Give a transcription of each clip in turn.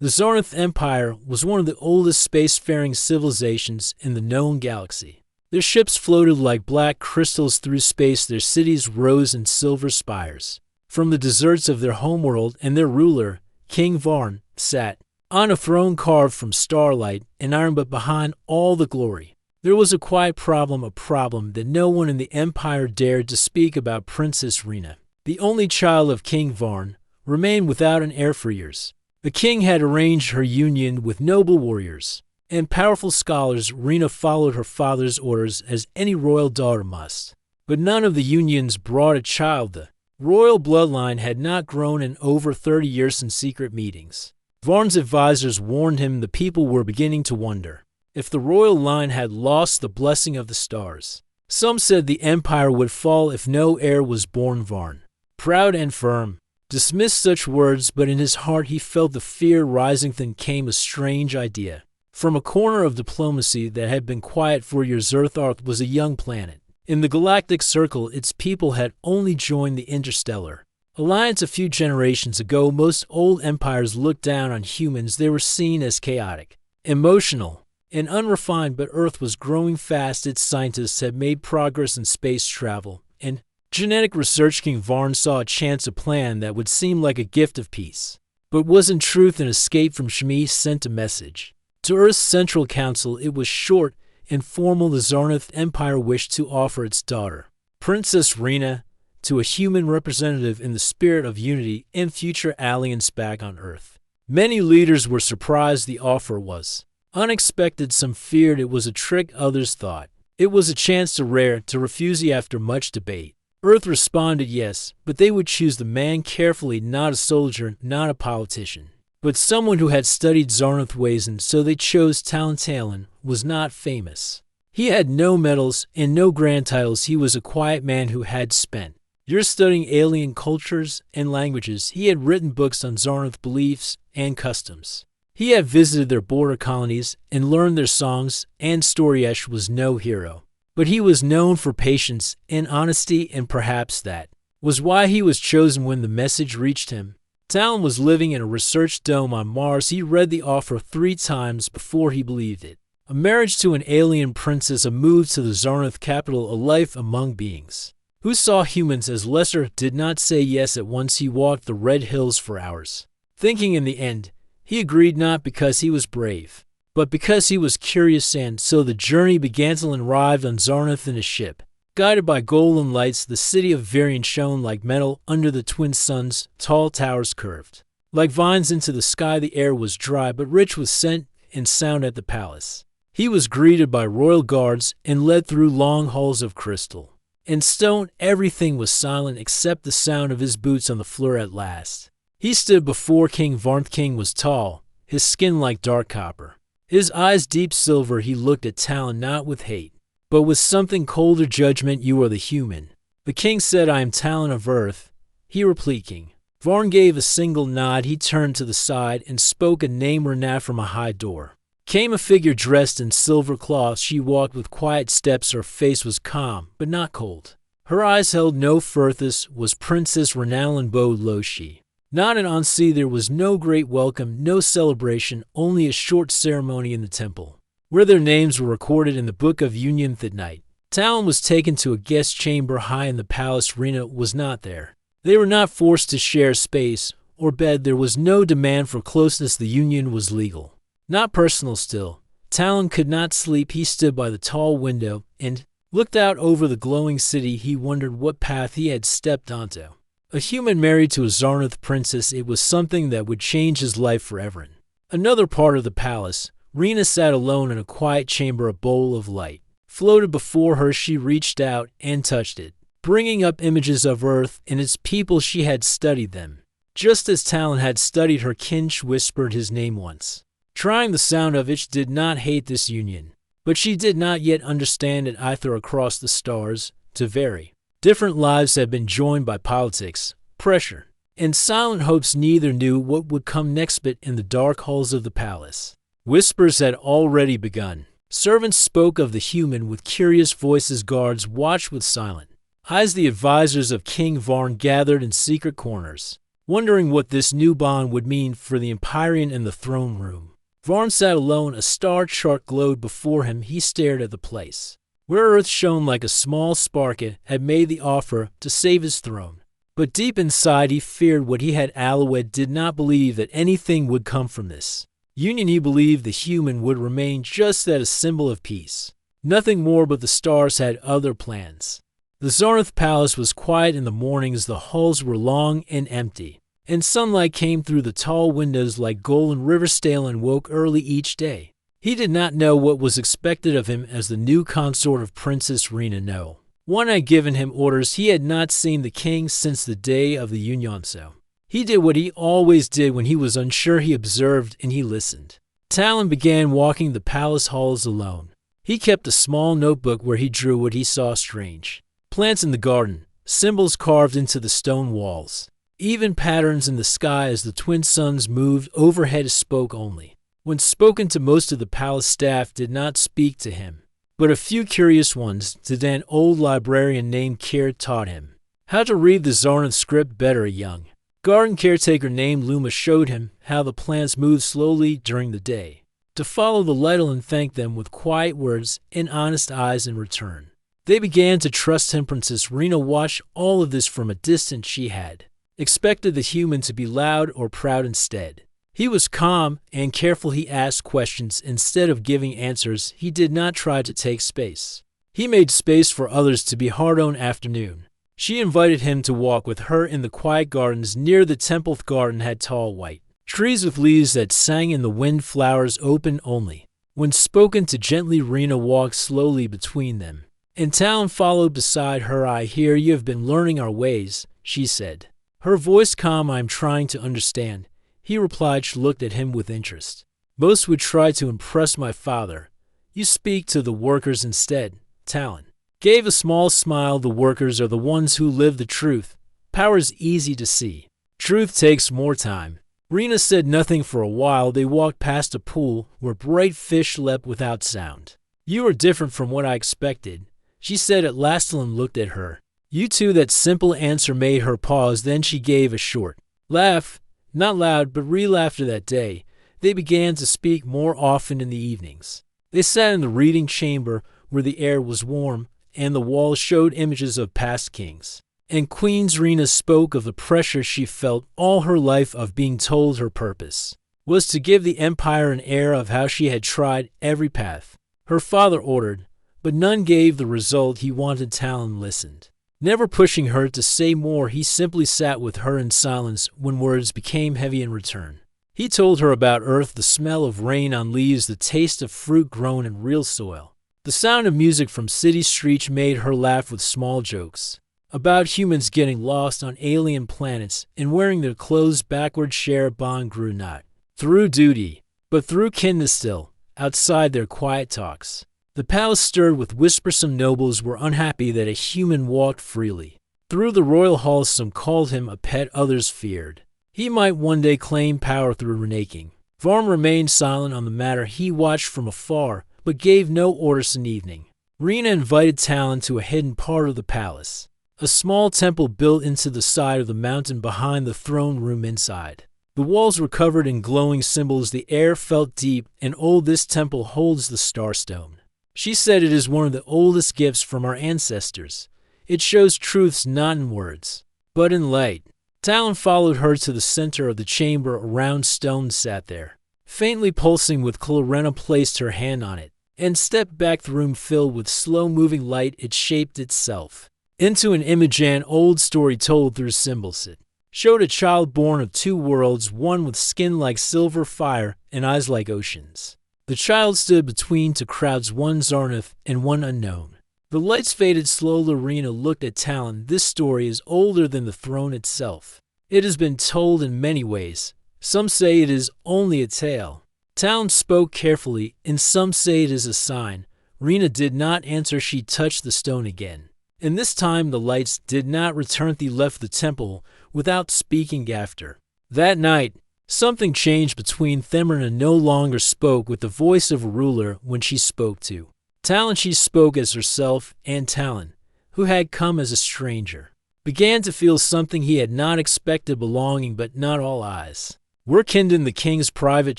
The Zarnath Empire was one of the oldest spacefaring civilizations in the known galaxy. Their ships floated like black crystals through space, their cities rose in silver spires. From the deserts of their homeworld, and their ruler, King Varn, sat on a throne carved from starlight and iron, but behind all the glory, there was a quiet problem, a problem that no one in the Empire dared to speak about. Princess Rena, the only child of King Varn, remained without an heir for years. The king had arranged her union with noble warriors and powerful scholars. Rena followed her father's orders as any royal daughter must. But none of the unions brought a child. The royal bloodline had not grown in over 30 years. In secret meetings, Varn's advisors warned him the people were beginning to wonder if the royal line had lost the blessing of the stars. Some said the empire would fall if no heir was born. Varn, proud and firm, dismissed such words, but in his heart he felt the fear rising. Then came a strange idea. From a corner of diplomacy that had been quiet for years, Earth was a young planet. In the galactic circle, its people had only joined the Interstellar Alliance a few generations ago. Most old empires looked down on humans. They were seen as chaotic, emotional, and unrefined, but Earth was growing fast. Its scientists had made progress in space travel and genetic research. King Varn saw a chance, a plan that would seem like a gift of peace, but was in truth an escape from Shmi. Sent a message to Earth's Central Council. It was short and formal. The Zarnath Empire wished to offer its daughter, Princess Rena, to a human representative in the spirit of unity and future alliance back on Earth. Many leaders were surprised. The offer was unexpected. Some feared it was a trick. Others thought it was a chance to refuse. After much debate, Earth responded yes, but they would choose the man carefully, not a soldier, not a politician, but someone who had studied Zarnath ways, and so they chose Talon. Talon was not famous. He had no medals and no grand titles. He was a quiet man who had spent years studying alien cultures and languages. He had written books on Zarnath beliefs and customs. He had visited their border colonies and learned their songs and stories. Was no hero, but he was known for patience and honesty, and perhaps that was why he was chosen. When the message reached him, Talon was living in a research dome on Mars. He read the offer 3 times before he believed it. A marriage to an alien princess, a move to the Zarnath capital, a life among beings who saw humans as lesser. Did not say yes at once. He walked the red hills for hours, thinking. In the end, he agreed, not because he was brave, but because he was curious. And so the journey began. Talon arrived on Zarnath in a ship, guided by golden lights. The city of Varian shone like metal under the twin suns. Tall towers curved like vines into the sky. The air was dry but rich with scent and sound. At the palace, he was greeted by royal guards and led through long halls of crystal and stone. Everything was silent except the sound of his boots on the floor. At last, he stood before King Varn. The king was tall, his skin like dark copper, his eyes deep silver. He looked at Talon not with hate, but with something colder, judgment. You are the human, the king said. I am Talon of Earth. He replied. King Varn gave a single nod. He turned to the side and spoke a name. Rena. From a high door came a figure dressed in silver cloth. She walked with quiet steps. Her face was calm, but not cold. Her eyes held no furthest. Was Princess Renalan bowed low. She nodded. On sea there was no great welcome, no celebration, only a short ceremony in the temple, where their names were recorded in the Book of Union. That night, Talon was taken to a guest chamber high in the palace. Rena was not there. They were not forced to share space or bed. There was no demand for closeness. The union was legal, not personal. Still, Talon could not sleep. He stood by the tall window and looked out over the glowing city. He wondered what path he had stepped onto. A human married to a Zarnath princess, it was something that would change his life forever. In another part of the palace, Rena sat alone in a quiet chamber. A bowl of light floated before her. She reached out and touched it, bringing up images of Earth and its people. She had studied them, just as Talon had studied her. Kinch whispered his name once, trying the sound of it. She did not hate this union, but she did not yet understand it either. Across the stars, to very different lives had been joined by politics, pressure, and silent hopes. Neither knew what would come next, but in the dark halls of the palace, whispers had already begun. Servants spoke of the human with curious voices. Guards watched with silent eyes. The advisors of King Varn gathered in secret corners. wondering what this new bond would mean for the Empyrean in the throne room. Varn sat alone, a star chart glowed before him. He stared at the place where Earth shone like a small spark. It had made the offer to save his throne. But deep inside he feared what he had. Alouette did not believe that anything would come from this union. He believed the human would remain just that, a symbol of peace. Nothing more, but the stars had other plans. The Zarnath Palace was quiet in the mornings. The halls were long and empty, and sunlight came through the tall windows like golden. Riverstalen woke early each day. He did not know what was expected of him as the new consort of Princess Rena. No one had given him orders. He had not seen the king since the day of the union, so he did what he always did when he was unsure. He observed and he listened. Talon began walking the palace halls alone. He kept a small notebook where he drew what he saw: strange plants in the garden, symbols carved into the stone walls, even patterns in the sky as the twin suns moved overhead. He spoke only when spoken to. Most of the palace staff did not speak to him, but a few curious ones did. An old librarian named Kier taught him how to read the Zarnath script better. A young garden caretaker named Luma showed him how the plants moved slowly during the day, to follow the light and thank them with quiet words and honest eyes in return. They began to trust him. Princess Rena watched all of this from a distance. She had expected the human to be loud or proud. Instead, he was calm and careful. He asked questions instead of giving answers. He did not try to take space. He made space for others to be hard on. Afternoon, she invited him to walk with her in the quiet gardens near the temple. The garden had tall white trees with leaves that sang in the wind. Flowers open only when spoken to gently. Rena walked slowly between them, and Talon followed beside her. I hear you have been learning our ways, she said, her voice calm. I'm trying to understand, he replied. She looked at him with interest. Most would try to impress my father. You speak to the workers instead. Talon gave a small smile. The workers are the ones who live the truth. Power is easy to see. Truth takes more time. Rena said nothing for a while. They walked past a pool where bright fish leapt without sound. You are different from what I expected, she said at last. Talon looked at her. You too. That simple answer made her pause. Then she gave a short laugh, not loud but real. After that day, they began to speak more often in the evenings. They sat in the reading chamber where the air was warm and the walls showed images of past kings and queens. Rena spoke of the pressure she felt all her life of being told her purpose was to give the empire an air of how she had tried every path her father ordered, but none gave the result he wanted. Talon listened, never pushing her to say more. He simply sat with her in silence when words became heavy in return. He told her about Earth, the smell of rain on leaves, the taste of fruit grown in real soil. The sound of music from city streets made her laugh with small jokes about humans getting lost on alien planets and wearing their clothes backwards. Share bond grew not through duty, but through kindness. Still, outside their quiet talks, the palace stirred with whispers. Some nobles were unhappy that a human walked freely through the royal halls. Some called him a pet, others feared he might one day claim power through renaking. Varn remained silent on the matter. He watched from afar, but gave no orders. In evening, Rena invited Talon to a hidden part of the palace, a small temple built into the side of the mountain behind the throne room. Inside, the walls were covered in glowing symbols. The air felt deep and old. This temple holds the Starstone, she said. It is one of the oldest gifts from our ancestors. It shows truths not in words, but in light. Talon followed her to the center of the chamber. A round stone sat there, faintly pulsing with color. Rena placed her hand on it and stepped back. The room filled with slow-moving light. It shaped itself into an image, an old story told through symbols. It showed a child born of two worlds, one with skin like silver fire and eyes like oceans. The child stood between two crowds, one Zarnath and one unknown. The lights faded slowly. Rena looked at Talon. This story is older than the throne itself. It has been told in many ways. Some say it is only a tale. Talon spoke carefully, and some say it is a sign. Rena did not answer. She touched the stone again, and this time the lights did not return. They left the temple without speaking. After that night, something changed between them. Rena no longer spoke with the voice of a ruler when she spoke to Talon. She spoke as herself and Talon, who had come as a stranger. began to feel something he had not expected belonging, but not all eyes were kindled in the king's private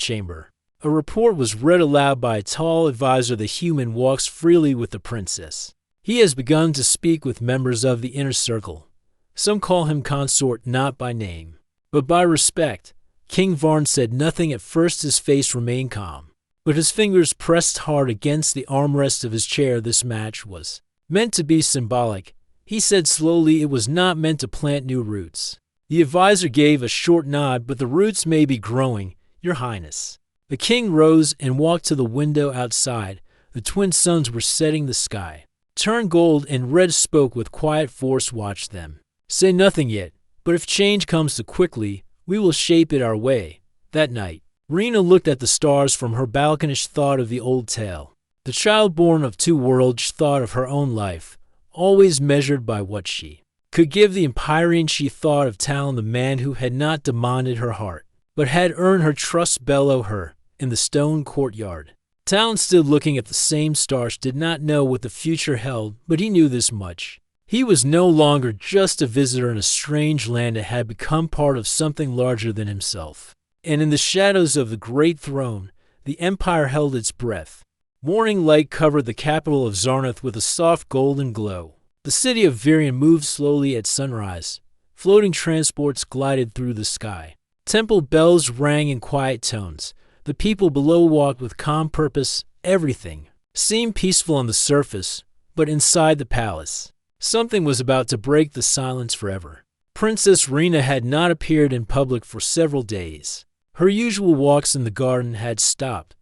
chamber. A report was read aloud by a tall advisor. The human walks freely with the princess. He has begun to speak with members of the inner circle. Some call him consort, not by name, but by respect. King Varn said nothing at first. His face remained calm, but his fingers pressed hard against the armrest of his chair. This match was meant to be symbolic. He said slowly, it was not meant to plant new roots. The advisor gave a short nod, but the roots may be growing, Your Highness. The king rose and walked to the window outside. The twin suns were setting. The sky turned gold, and Red spoke with quiet force. Watch them. Say nothing yet, but if change comes too quickly, we will shape it our way. That night, Rena looked at the stars from her balcony. She thought of the old tale. The child born of two worlds. She thought of her own life, always measured by what she could give the Empyrean. She thought of Talon, the man who had not demanded her heart, but had earned her trust below her in the stone courtyard. Talon stood looking at the same stars. Did not know what the future held, but he knew this much. He was no longer just a visitor in a strange land. It had become part of something larger than himself. And in the shadows of the great throne, the Empire held its breath. Morning light covered the capital of Zarnath with a soft golden glow. The city of Varian moved slowly at sunrise. Floating transports glided through the sky. Temple bells rang in quiet tones. The people below walked with calm purpose. Everything seemed peaceful on the surface, but inside the palace, something was about to break the silence forever. Princess Rena had not appeared in public for several days. Her usual walks in the garden had stopped.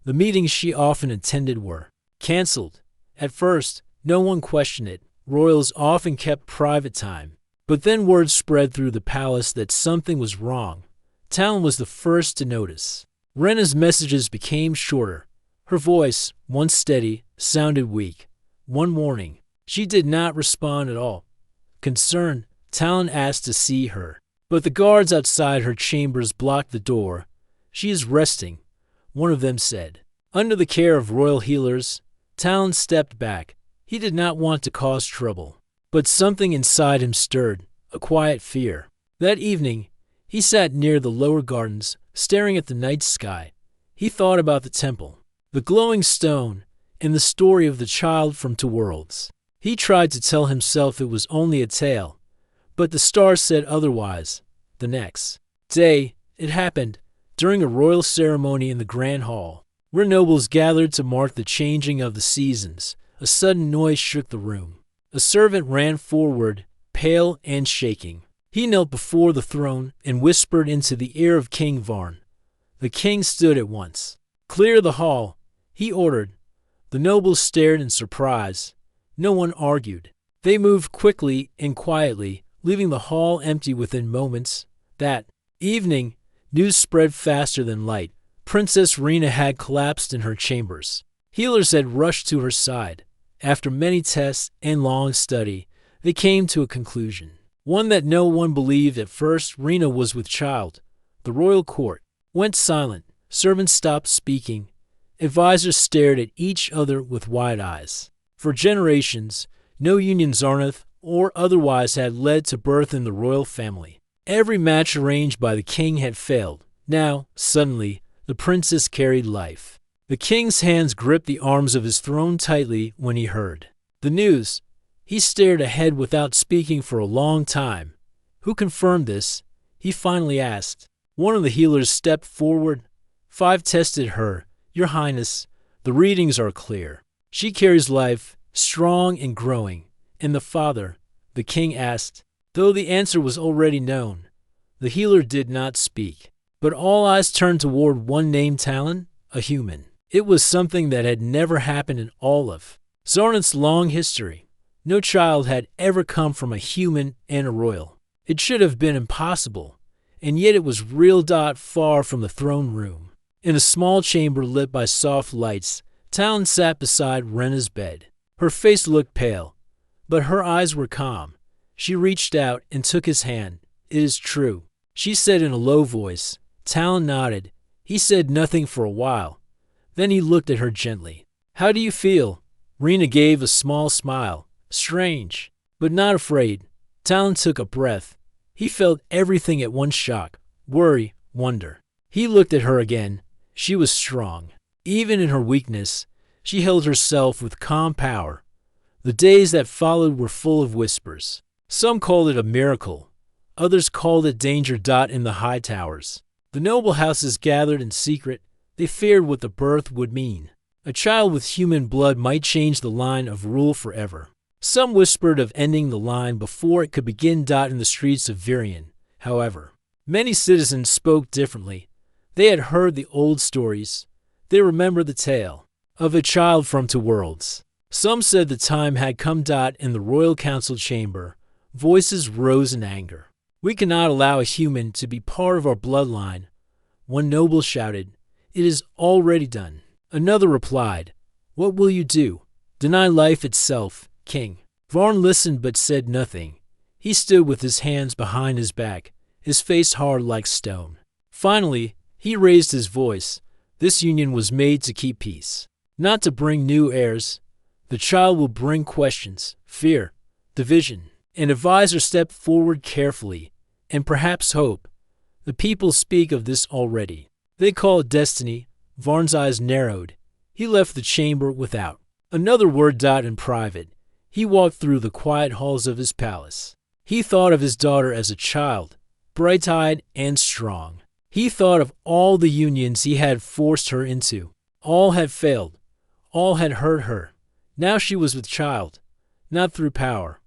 The meetings she often attended were cancelled. At first, no one questioned it. Royals often kept private time. But then word spread through the palace that something was wrong. Talon was the first to notice. Rena's messages became shorter. Her voice, once steady, sounded weak. One morning, she did not respond at all. Concerned, Talon asked to see her, but the guards outside her chambers blocked the door. She is resting, one of them said. Under the care of royal healers, Talon stepped back. He did not want to cause trouble, but something inside him stirred, a quiet fear. That evening, he sat near the lower gardens, staring at the night sky. He thought about the temple, the glowing stone, and the story of the child from two worlds. He tried to tell himself it was only a tale, but the stars said otherwise. The next day, it happened during a royal ceremony in the Grand Hall, where nobles gathered to mark the changing of the seasons. A sudden noise shook the room. A servant ran forward, pale and shaking. He knelt before the throne and whispered into the ear of King Varn. The king stood at once. Clear the hall, he ordered. The nobles stared in surprise. No one argued. They moved quickly and quietly, leaving the hall empty within moments. That evening, news spread faster than light. Princess Rena had collapsed in her chambers. Healers had rushed to her side. After many tests and long study, they came to a conclusion. One that no one believed at first. Rena was with child. The royal court went silent. Servants stopped speaking. Advisors stared at each other with wide eyes. For generations, no union Zarnath or otherwise had led to birth in the royal family. Every match arranged by the king had failed. Now, suddenly, the princess carried life. The king's hands gripped the arms of his throne tightly when he heard the news. He stared ahead without speaking for a long time. Who confirmed this? He finally asked. One of the healers stepped forward. 5 tested her. Your Highness, the readings are clear. She carries life, strong and growing. And the father? The king asked. Though the answer was already known, the healer did not speak. But all eyes turned toward one name, Talon, a human. It was something that had never happened in all of Zarnath's long history. No child had ever come from a human and a royal. It should have been impossible, and yet it was real. Far from the throne room, in a small chamber lit by soft lights, Talon sat beside Rena's bed. Her face looked pale, but her eyes were calm. She reached out and took his hand. It is true, she said in a low voice. Talon nodded. He said nothing for a while. Then he looked at her gently. How do you feel? Rena gave a small smile. Strange, but not afraid. Talon took a breath. He felt everything at once: shock, worry, wonder. He looked at her again. She was strong. Even in her weakness, she held herself with calm power. The days that followed were full of whispers. Some called it a miracle. Others called it danger. In the high towers, the noble houses gathered in secret. They feared what the birth would mean. A child with human blood might change the line of rule forever. Some whispered of ending the line before it could begin. In the streets of Virion, however, many citizens spoke differently. They had heard the old stories. They remembered the tale of a child from two worlds. Some said the time had come. In the royal council chamber, voices rose in anger. "We cannot allow a human to be part of our bloodline." One noble shouted, "It is already done." Another replied, "What will you do? Deny life itself, king?" Varn listened but said nothing. He stood with his hands behind his back, his face hard like stone. Finally, he raised his voice. "This union was made to keep peace, not to bring new heirs. The child will bring questions, fear, division." An advisor stepped forward carefully, and perhaps hope. "The people speak of this already. They call it destiny." Varn's eyes narrowed. He left the chamber without another word. In private, he walked through the quiet halls of his palace. He thought of his daughter as a child, bright-eyed and strong. He thought of all the unions he had forced her into. All had failed. All had hurt her. Now she was with child, not through power,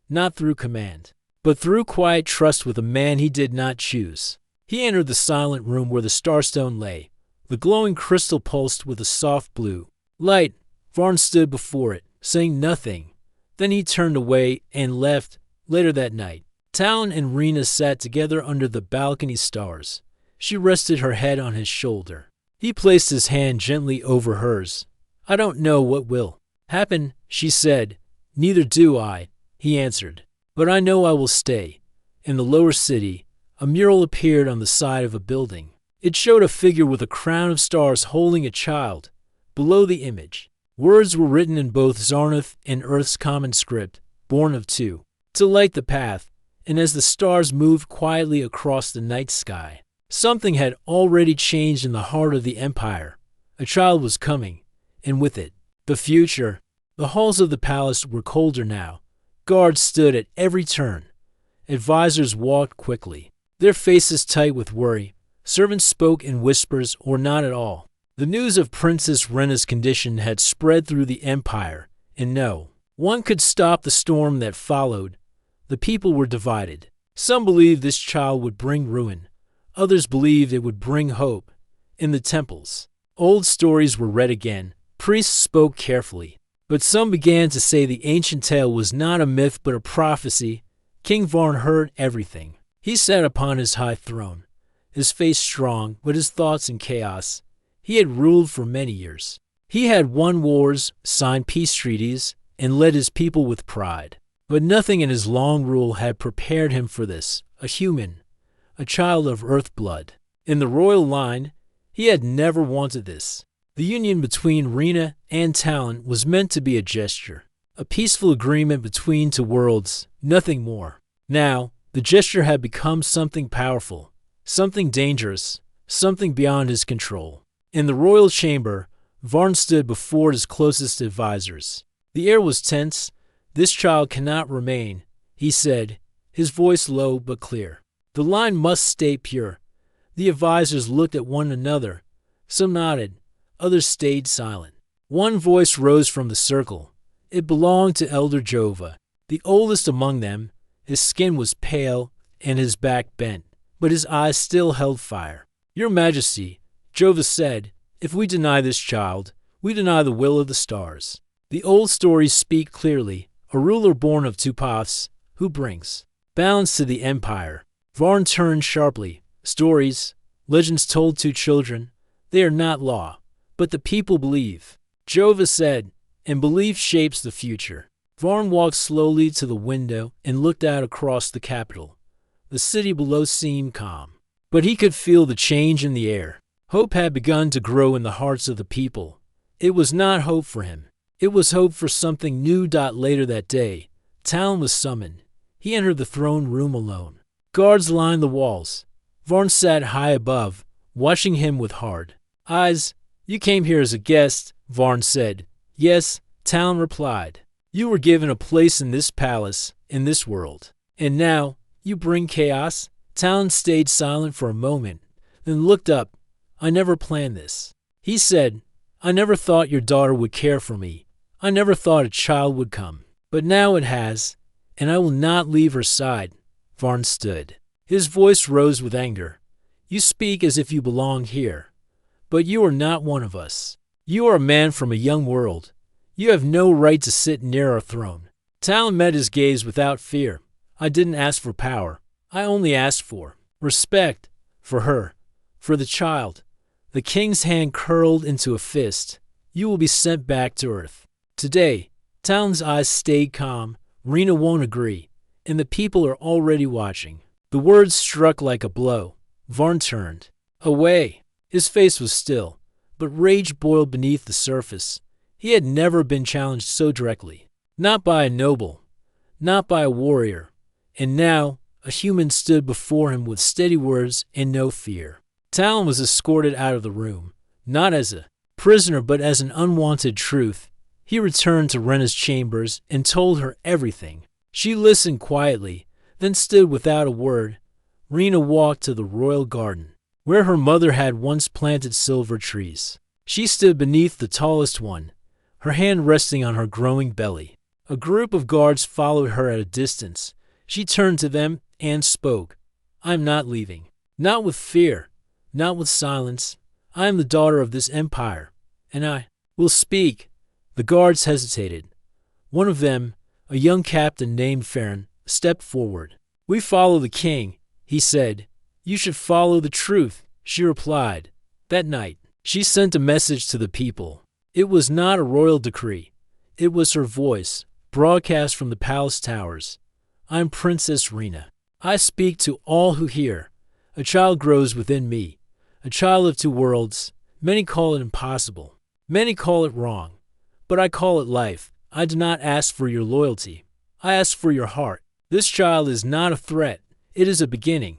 not through command, but through quiet trust with a man he did not choose. He entered the silent room where the starstone lay. The glowing crystal pulsed with a soft blue light. Varn stood before it, saying nothing. Then he turned away and left. Later that night, Talon and Rena sat together under the balcony stars. She rested her head on his shoulder. He placed his hand gently over hers. "I don't know what will happen," she said. "Neither do I," he answered. "But I know I will stay." In the lower city, a mural appeared on the side of a building. It showed a figure with a crown of stars holding a child. Below the image, words were written in both Zarnath and Earth's common script, "Born of two, to light the path." And as the stars moved quietly across the night sky, something had already changed in the heart of the Empire. A child was coming, and with it, the future. The halls of the palace were colder now. Guards stood at every turn. Advisors walked quickly, their faces tight with worry. Servants spoke in whispers or not at all. The news of Princess Rena's condition had spread through the Empire, and no one could stop the storm that followed. The people were divided. Some believed this child would bring ruin. Others believed it would bring hope. In the temples, old stories were read again. Priests spoke carefully. But some began to say the ancient tale was not a myth but a prophecy. King Varn heard everything. He sat upon his high throne, his face strong, but his thoughts in chaos. He had ruled for many years. He had won wars, signed peace treaties, and led his people with pride. But nothing in his long rule had prepared him for this. A human, a child of earth blood. In the royal line, he had never wanted this. The union between Rena and Talon was meant to be a gesture, a peaceful agreement between two worlds, nothing more. Now, the gesture had become something powerful, something dangerous, something beyond his control. In the royal chamber, Varn stood before his closest advisors. The air was tense. "This child cannot remain," he said, his voice low but clear. "The line must stay pure." The advisors looked at one another. Some nodded. Others stayed silent. One voice rose from the circle. It belonged to Elder Jova, the oldest among them. His skin was pale and his back bent, but his eyes still held fire. "Your Majesty," Jova said, "if we deny this child, we deny the will of the stars. The old stories speak clearly. A ruler born of two paths, who brings balance to the Empire." Varn turned sharply. "Stories, legends told to children, they are not law. But the people believe," Jova said, "and belief shapes the future." Varn walked slowly to the window and looked out across the capital. The city below seemed calm, but he could feel the change in the air. Hope had begun to grow in the hearts of the people. It was not hope for him. It was hope for something new. Later that day, Talon was summoned. He entered the throne room alone. Guards lined the walls. Varn sat high above, watching him with hard eyes. "You came here as a guest," Varn said. "Yes," Talon replied. "You were given a place in this palace, in this world. And now, you bring chaos?" Talon stayed silent for a moment, then looked up. "I never planned this," he said. "I never thought your daughter would care for me. I never thought a child would come. But now it has, and I will not leave her side." Varn stood. His voice rose with anger. "You speak as if you belong here. But you are not one of us. You are a man from a young world. You have no right to sit near our throne." Talon met his gaze without fear. "I didn't ask for power. I only asked for respect. For her. For the child." The king's hand curled into a fist. "You will be sent back to Earth. Today." Talon's eyes stayed calm. "Rena won't agree. And the people are already watching." The words struck like a blow. Varn turned away. His face was still, but rage boiled beneath the surface. He had never been challenged so directly. Not by a noble. Not by a warrior. And now, a human stood before him with steady words and no fear. Talon was escorted out of the room, not as a prisoner but as an unwanted truth. He returned to Rena's chambers and told her everything. She listened quietly, then stood without a word. Rena walked to the royal garden, where her mother had once planted silver trees. She stood beneath the tallest one, her hand resting on her growing belly. A group of guards followed her at a distance. She turned to them and spoke. "I am not leaving. Not with fear. Not with silence. I am the daughter of this empire, and I will speak." The guards hesitated. One of them, a young captain named Barren, stepped forward. "We follow the king," he said. "You should follow the truth," she replied. That night, she sent a message to the people. It was not a royal decree. It was her voice, broadcast from the palace towers. "I am Princess Rena. I speak to all who hear. A child grows within me, a child of two worlds. Many call it impossible. Many call it wrong. But I call it life. I do not ask for your loyalty. I ask for your heart. This child is not a threat. It is a beginning."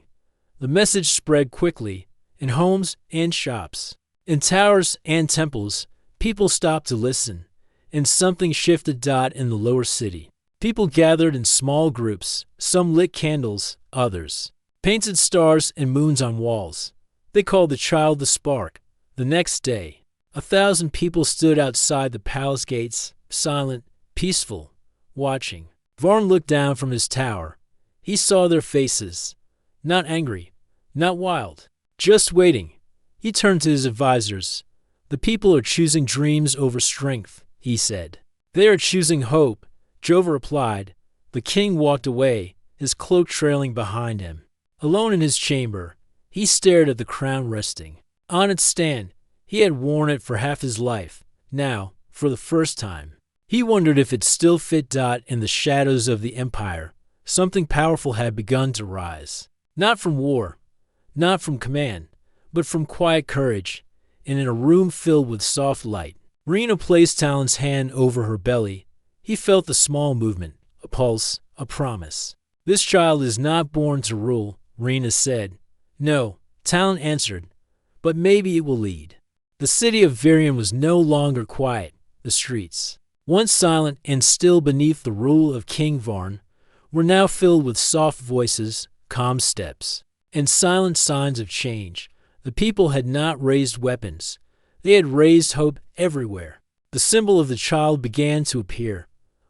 The message spread quickly, in homes and shops, in towers and temples. People stopped to listen, and something shifted. In the lower city, people gathered in small groups. Some lit candles, others painted stars and moons on walls. They called the child the spark. The next day, 1,000 people stood outside the palace gates, silent, peaceful, watching. Varn looked down from his tower. He saw their faces. Not angry, not wild, just waiting. He turned to his advisors. "The people are choosing dreams over strength," he said. "They are choosing hope," Jova replied. The king walked away, his cloak trailing behind him. Alone in his chamber, he stared at the crown resting on its stand. He had worn it for half his life. Now, for the first time, he wondered if it still fit. In the shadows of the empire, something powerful had begun to rise. Not from war, not from command, but from quiet courage. And in a room filled with soft light, Rena placed Talon's hand over her belly. He felt the small movement, a pulse, a promise. "This child is not born to rule," Rena said. "No," Talon answered, "but maybe it will lead." The city of Barren was no longer quiet. The streets, once silent and still beneath the rule of King Varn, were now filled with soft voices, calm steps, and silent signs of change. The people had not raised weapons. They had raised hope everywhere. The symbol of the child began to appear.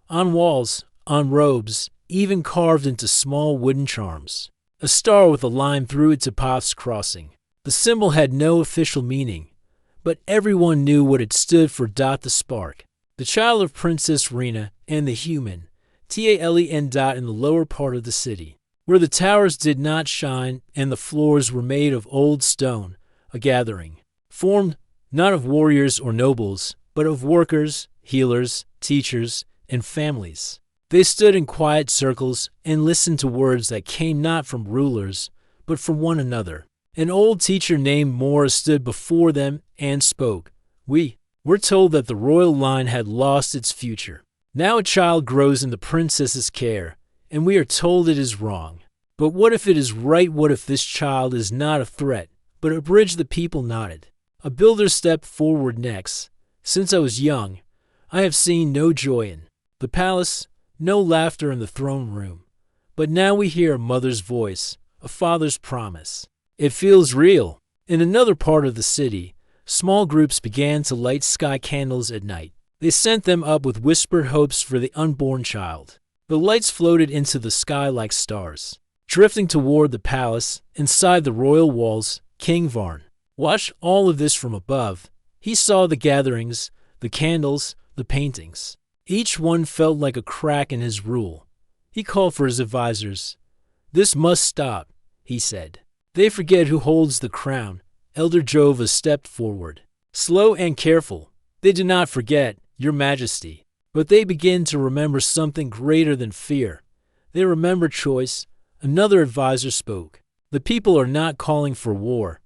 On walls, on robes, even carved into small wooden charms. A star with a line through it to paths crossing. The symbol had no official meaning, but everyone knew what it stood for. The spark. The child of Princess Rena and the human. Talen. In the lower part of the city, where the towers did not shine and the floors were made of old stone, a gathering, formed not of warriors or nobles, but of workers, healers, teachers, and families. They stood in quiet circles and listened to words that came not from rulers, but from one another. An old teacher named Mora stood before them and spoke. "We were told that the royal line had lost its future. Now a child grows in the princess's care, and we are told it is wrong. But what if it is right? What if this child is not a threat, but a bridge? The people nodded. A builder stepped forward next. Since I was young, I have seen no joy in the palace, no laughter in the throne room. But now we hear a mother's voice, a father's promise. It feels real. In another part of the city, small groups began to light sky candles at night. They sent them up with whispered hopes for the unborn child. The lights floated into the sky like stars. Drifting toward the palace, inside the royal walls, King Varn watched all of this from above. He saw the gatherings, the candles, the paintings. Each one felt like a crack in his rule. He called for his advisors. "This must stop," he said. "They forget who holds the crown." Elder Jova stepped forward. "Slow and careful. They do not forget, Your Majesty. But they begin to remember something greater than fear. They remember choice." Another advisor spoke. "The people are not calling for war.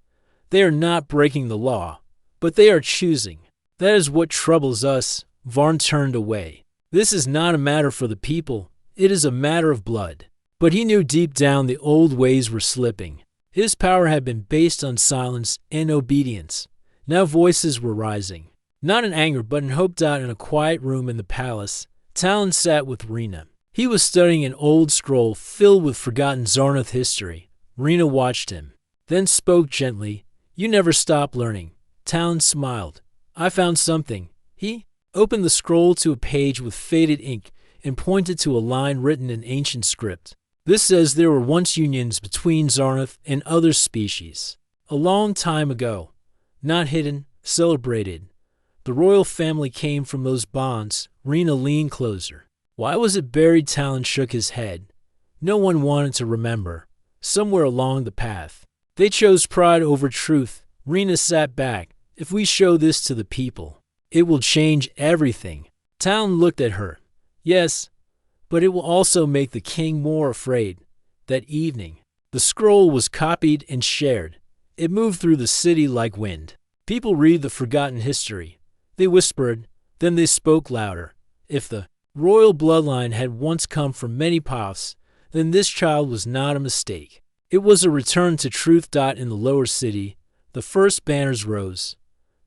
They are not breaking the law, but they are choosing. That is what troubles us." Varn turned away. "This is not a matter for the people. It is a matter of blood." But he knew deep down the old ways were slipping. His power had been based on silence and obedience. Now voices were rising. Not in anger, but in hope. In a quiet room in the palace, Talon sat with Rena. He was studying an old scroll filled with forgotten Zarnoth history. Rena watched him, then spoke gently. "You never stop learning." Talon smiled. "I found something." He opened the scroll to a page with faded ink and pointed to a line written in ancient script. "This says there were once unions between Zarnoth and other species. A long time ago. Not hidden, celebrated. The royal family came from those bonds." Rena leaned closer. "Why was it buried?" Talon shook his head. "No one wanted to remember. Somewhere along the path, they chose pride over truth." Rena sat back. "If we show this to the people, it will change everything." Talon looked at her. "Yes, but it will also make the king more afraid." That evening, the scroll was copied and shared. It moved through the city like wind. People read the forgotten history. They whispered, then they spoke louder. If the royal bloodline had once come from many paths, then this child was not a mistake. It was a return to truth. In the lower city, the first banners rose,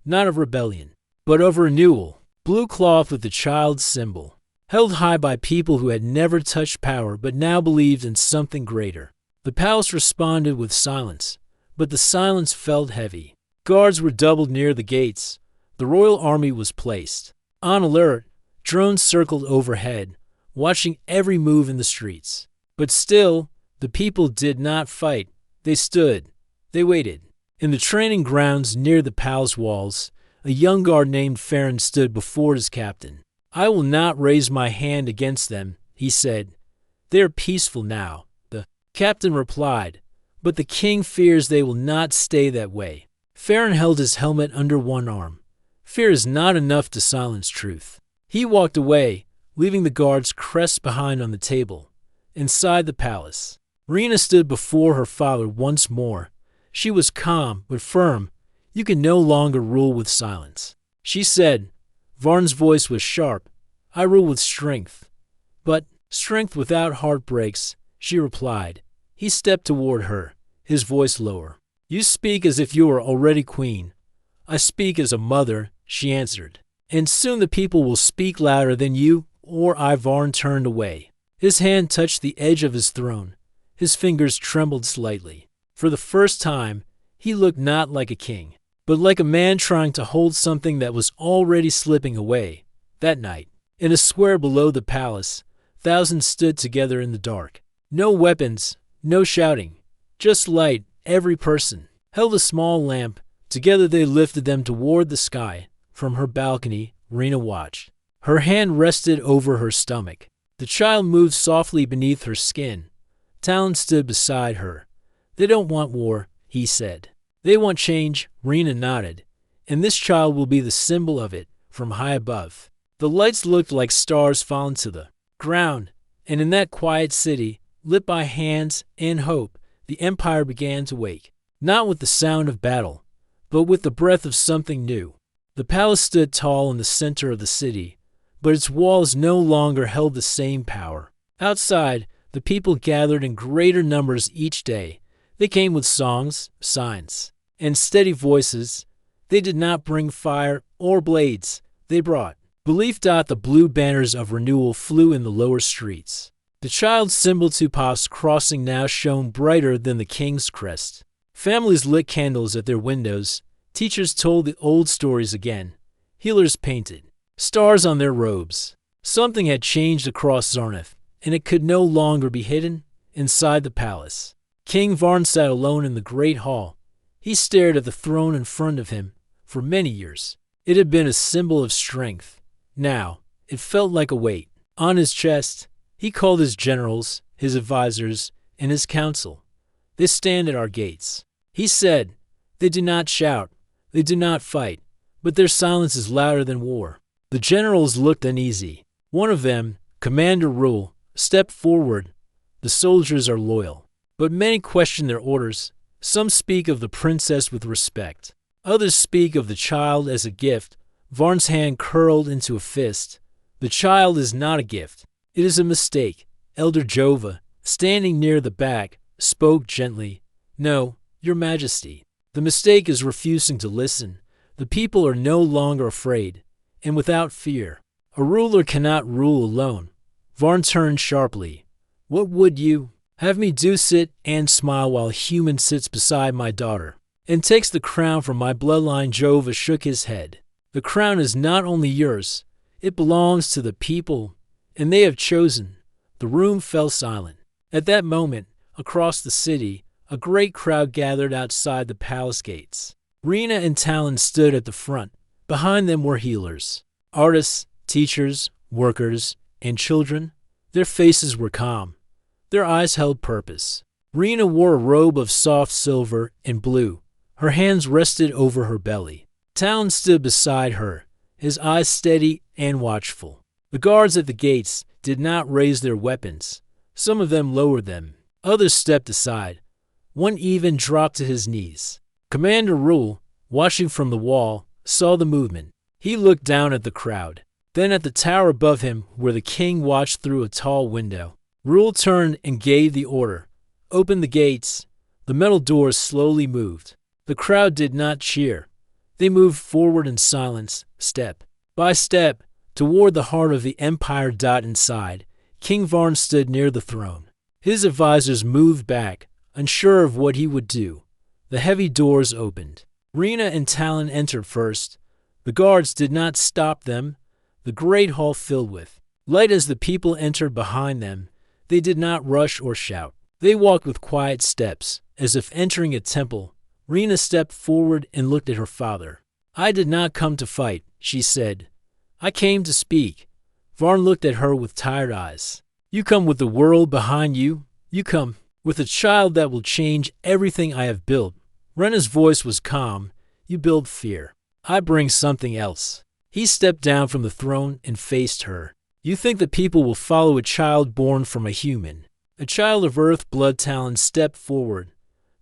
not of rebellion, but of renewal. Blue cloth with the child's symbol, held high by people who had never touched power but now believed in something greater. The palace responded with silence, but the silence felt heavy. Guards were doubled near the gates. The royal army was placed on alert. Drones circled overhead, watching every move in the streets. But still, the people did not fight. They stood. They waited. In the training grounds near the palace walls, a young guard named Farron stood before his captain. "I will not raise my hand against them," he said. "They are peaceful now," the captain replied, "but the king fears they will not stay that way." Farron held his helmet under one arm. Fear is not enough to silence truth. He walked away, leaving the guards crest behind on the table. Inside the palace, Rena stood before her father once more. She was calm but firm. "You can no longer rule with silence," she said. Varn's voice was sharp. "I rule with strength." "But strength without heart breaks," she replied. He stepped toward her, his voice lower. "You speak as if you were already queen." "I speak as a mother," she answered. "And soon the people will speak louder than you or I." Varn turned away. His hand touched the edge of his throne. His fingers trembled slightly. For the first time, he looked not like a king, but like a man trying to hold something that was already slipping away. That night, in a square below the palace, thousands stood together in the dark. No weapons, no shouting, just light. Every person held a small lamp. Together they lifted them toward the sky. From her balcony, Rena watched. Her hand rested over her stomach. The child moved softly beneath her skin. Talon stood beside her. "They don't want war," he said. "They want change." Rena nodded. "And this child will be the symbol of it from high above." The lights looked like stars falling to the ground, and in that quiet city, lit by hands and hope, the empire began to wake, not with the sound of battle, but with the breath of something new. The palace stood tall in the center of the city, but its walls no longer held the same power. Outside, The people gathered in greater numbers each day. They came with songs, signs, and steady voices. They did not bring fire or blades. They brought belief. The blue banners of renewal flew in the lower streets. The child's symbol Tupos crossing now shone brighter than the king's crest. Families lit candles at their windows. Teachers told the old stories again. Healers painted stars on their robes. Something had changed across Zarnath, and it could no longer be hidden inside the palace. King Varn sat alone in the great hall. He stared at the throne in front of him. For many years, it had been a symbol of strength. Now, it felt like a weight on his chest. He called his generals, his advisors, and his council. They stand at our gates. He said, they do not shout, they do not fight, but their silence is louder than war. The generals looked uneasy. One of them, Commander Rule, stepped forward. The soldiers are loyal, but many question their orders. Some speak of the princess with respect. Others speak of the child as a gift. Varn's hand curled into a fist. The child is not a gift. It is a mistake. Elder Jova, standing near the back, spoke gently. No, your majesty. The mistake is refusing to listen. The people are no longer afraid, and without fear. A ruler cannot rule alone. Varn turned sharply. What would you have me do? Sit and smile while a human sits beside my daughter and takes the crown from my bloodline? Jova shook his head. The crown is not only yours, it belongs to the people, and they have chosen. The room fell silent. At that moment, across the city, a great crowd gathered outside the palace gates. Rena and Talon stood at the front. Behind them were healers, artists, teachers, workers, and children. Their faces were calm. Their eyes held purpose. Rena wore a robe of soft silver and blue. Her hands rested over her belly. Talon stood beside her, his eyes steady and watchful. The guards at the gates did not raise their weapons. Some of them lowered them. Others stepped aside. One even dropped to his knees. Commander Rule, watching from the wall, saw the movement. He looked down at the crowd, then at the tower above him where the king watched through a tall window. Rule turned and gave the order. Open the gates. The metal doors slowly moved. The crowd did not cheer. They moved forward in silence, step by step, toward the heart of the empire. Inside, King Varn stood near the throne. His advisors moved back, unsure of what he would do. The heavy doors opened. Rena and Talon entered first. The guards did not stop them. The great hall filled with light as the people entered behind them. They did not rush or shout. They walked with quiet steps, as if entering a temple. Rena stepped forward and looked at her father. I did not come to fight, she said. I came to speak. Varn looked at her with tired eyes. You come with the world behind you. You come with a child that will change everything I have built. Rena's voice was calm. You build fear. I bring something else. He stepped down from the throne and faced her. You think that people will follow a child born from a human. A child of earth. Blood. Talon stepped forward.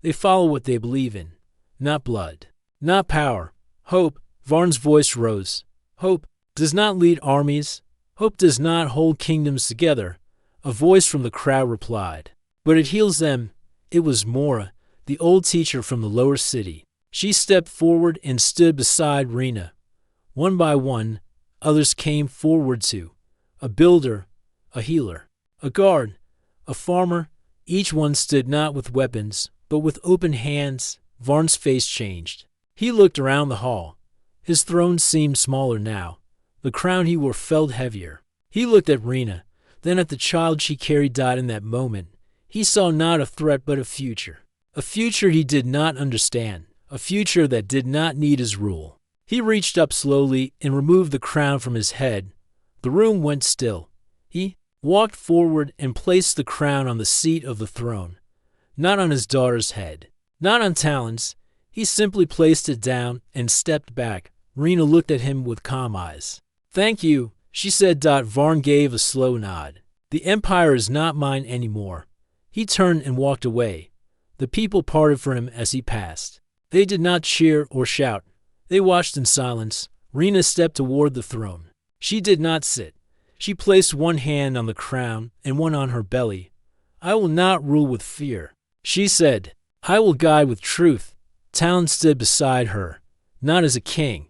They follow what they believe in. Not blood. Not power. Hope. Varn's voice rose. Hope does not lead armies. Hope does not hold kingdoms together. A voice from the crowd replied. But it heals them. It was Mora, the old teacher from the lower city. She stepped forward and stood beside Rena. One by one, others came forward too. A builder, a healer, a guard, a farmer. Each one stood not with weapons, but with open hands. Varn's face changed. He looked around the hall. His throne seemed smaller now. The crown he wore felt heavier. He looked at Rena, then at the child she carried. In that moment, he saw not a threat but a future. A future he did not understand. A future that did not need his rule. He reached up slowly and removed the crown from his head. The room went still. He walked forward and placed the crown on the seat of the throne. Not on his daughter's head. Not on Talon's. He simply placed it down and stepped back. Rena looked at him with calm eyes. Thank you, she said. Varn gave a slow nod. The empire is not mine anymore. He turned and walked away. The people parted for him as he passed. They did not cheer or shout. They watched in silence. Rena stepped toward the throne. She did not sit. She placed one hand on the crown and one on her belly. I will not rule with fear. She said, I will guide with truth. Talon stood beside her, not as a king,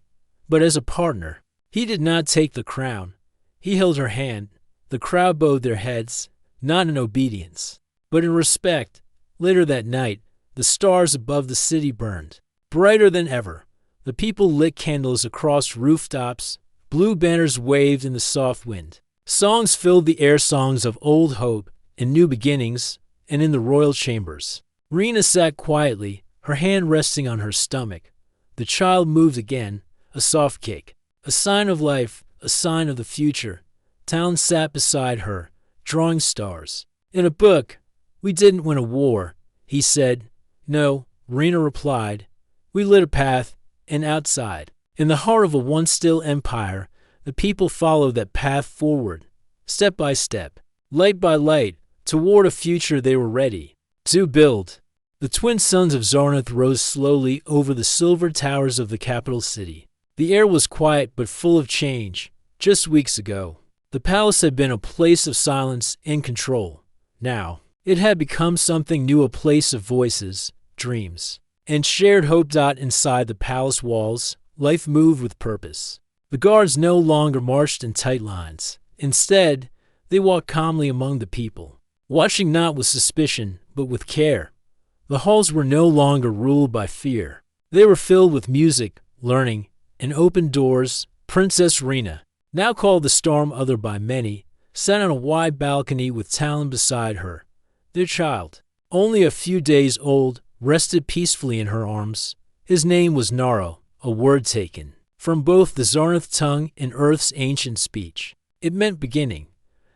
but as a partner. He did not take the crown. He held her hand. The crowd bowed their heads, not in obedience, but in respect. Later that night, the stars above the city burned, brighter than ever. The people lit candles across rooftops. Blue banners waved in the soft wind. Songs filled the air, songs of old hope and new beginnings, and in the royal chambers, Rena sat quietly, her hand resting on her stomach. The child moved again, a soft kick, a sign of life, a sign of the future. Talon sat beside her, drawing stars. In a book, we didn't win a war, he said. No, Rena replied. We lit a path, and outside, in the heart of a once still empire, the people followed that path forward, step by step, light by light, toward a future they were ready to build. The twin suns of Zarnath rose slowly over the silver towers of the capital city. The air was quiet but full of change. Just weeks ago, the palace had been a place of silence and control. Now, it had become something new, a place of voices, dreams, and shared hope. Inside the palace walls, life moved with purpose. The guards no longer marched in tight lines. Instead, they walked calmly among the people, watching not with suspicion, but with care. The halls were no longer ruled by fear. They were filled with music, learning, and open doors. Princess Rena, now called the Storm Other by many, sat on a wide balcony with Talon beside her. Their child, only a few days old, rested peacefully in her arms. His name was Naro, a word taken from both the Zarnath tongue and Earth's ancient speech. It meant beginning.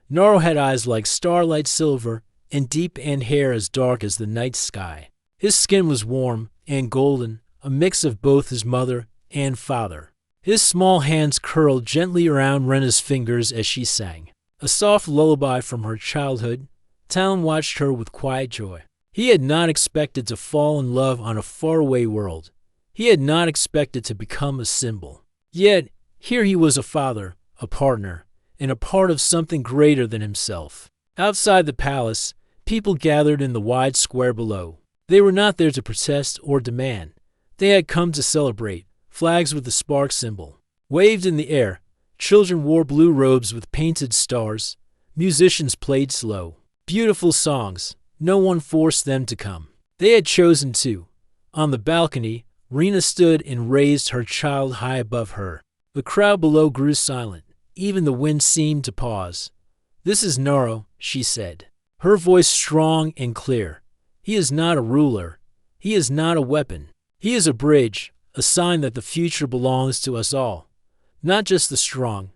Naro had eyes like starlight silver and deep and hair as dark as the night sky. His skin was warm and golden, a mix of both his mother and father. His small hands curled gently around Rena's fingers as she sang, a soft lullaby from her childhood. Talon watched her with quiet joy. He had not expected to fall in love on a faraway world. He had not expected to become a symbol. Yet, here he was, a father, a partner, and a part of something greater than himself. Outside the palace, people gathered in the wide square below. They were not there to protest or demand. They had come to celebrate. Flags with the spark symbol waved in the air. Children wore blue robes with painted stars. Musicians played slow, beautiful songs. No one forced them to come. They had chosen to. On the balcony, Rena stood and raised her child high above her. The crowd below grew silent. Even the wind seemed to pause. This is Naro, she said, her voice strong and clear. He is not a ruler. He is not a weapon. He is a bridge, a sign that the future belongs to us all. Not just the strong,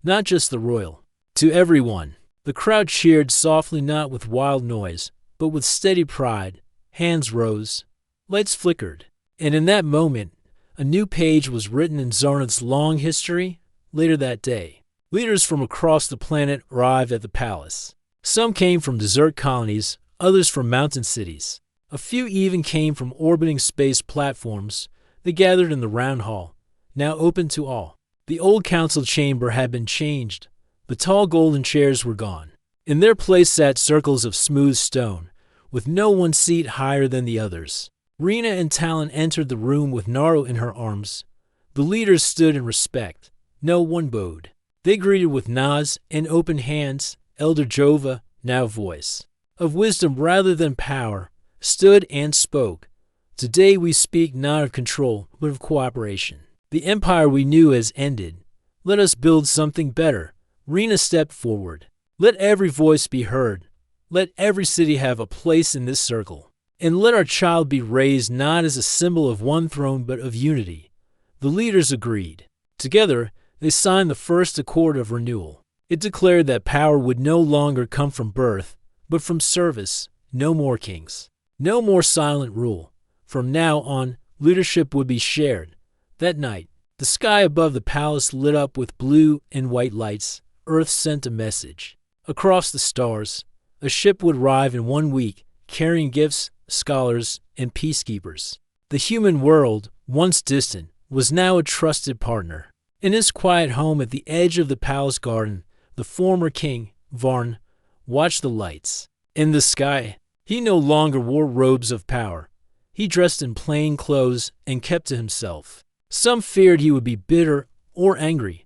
not just the royal. To everyone. The crowd cheered softly, not with wild noise, but with steady pride. Hands rose. Lights flickered. And in that moment, a new page was written in Zarnath's long history. Later that day, leaders from across the planet arrived at the palace. Some came from desert colonies, others from mountain cities. A few even came from orbiting space platforms. They gathered in the round hall, now open to all. The old council chamber had been changed. The tall golden chairs were gone. In their place sat circles of smooth stone, with no one seat higher than the others. Rena and Talon entered the room with Naro in her arms. The leaders stood in respect. No one bowed. They greeted with nods and open hands. Elder Jova, now voice of wisdom rather than power, stood and spoke. Today we speak not of control, but of cooperation. The empire we knew has ended. Let us build something better. Rena stepped forward. Let every voice be heard. Let every city have a place in this circle. And let our child be raised not as a symbol of one throne, but of unity. The leaders agreed. Together, they signed the first accord of renewal. It declared that power would no longer come from birth, but from service. No more kings. No more silent rule. From now on, leadership would be shared. That night, the sky above the palace lit up with blue and white lights. Earth sent a message. Across the stars, a ship would arrive in 1 week, carrying gifts, scholars, and peacekeepers. The human world, once distant, was now a trusted partner. In his quiet home at the edge of the palace garden, the former king, Barren, watched the lights. In the sky, he no longer wore robes of power. He dressed in plain clothes and kept to himself. Some feared he would be bitter or angry,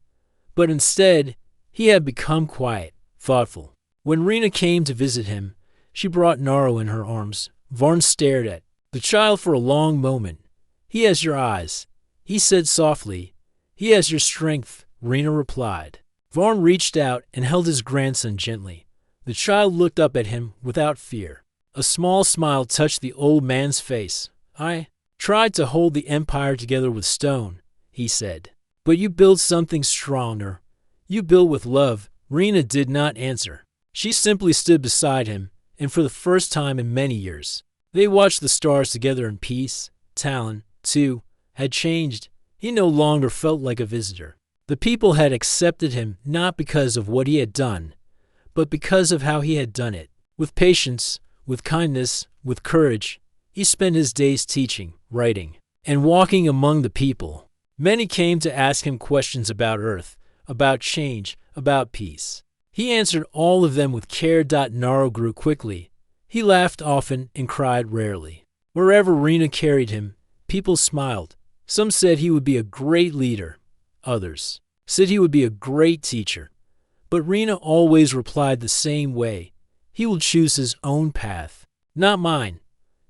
but instead, he had become quiet, thoughtful. When Rena came to visit him, she brought Naro in her arms. Varn stared at the child for a long moment. "He has your eyes," he said softly. "He has your strength," Rena replied. Varn reached out and held his grandson gently. The child looked up at him without fear. A small smile touched the old man's face. "I tried to hold the empire together with stone," he said. "But you built something stronger. You built with love." Rena did not answer. She simply stood beside him, and for the first time in many years, they watched the stars together in peace. Talon, too, had changed. He no longer felt like a visitor. The people had accepted him not because of what he had done, but because of how he had done it. With patience, with kindness, with courage, he spent his days teaching, writing, and walking among the people. Many came to ask him questions about Earth, about change, about peace. He answered all of them with care. Naro grew quickly. He laughed often and cried rarely. Wherever Rena carried him, people smiled. Some said he would be a great leader. Others said he would be a great teacher. But Rena always replied the same way. He will choose his own path. Not mine,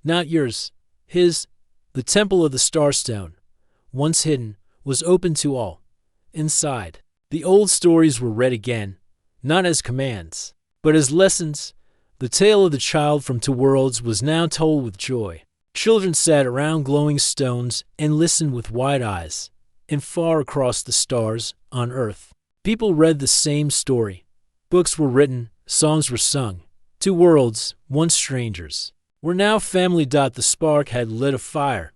not yours, his. The Temple of the Starstone, once hidden, was open to all. Inside, the old stories were read again, not as commands, but as lessons. The tale of the child from two worlds was now told with joy. Children sat around glowing stones and listened with wide eyes. And far across the stars, on Earth, people read the same story. Books were written, songs were sung. Two worlds, once strangers, were now family. The spark had lit a fire,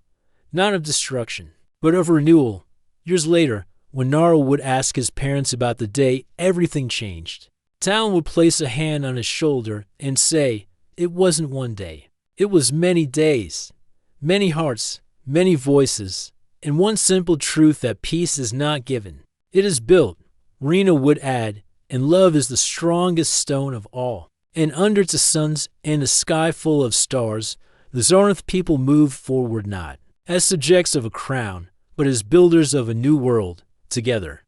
not of destruction, but of renewal. Years later, when Naro would ask his parents about the day everything changed, Talon would place a hand on his shoulder and say, "It wasn't one day. It was many days, many hearts, many voices, and one simple truth that peace is not given. It is built," Rena would add, "and love is the strongest stone of all." And under the suns and a sky full of stars, the Zarnath people moved forward not as subjects of a crown, but as builders of a new world, together.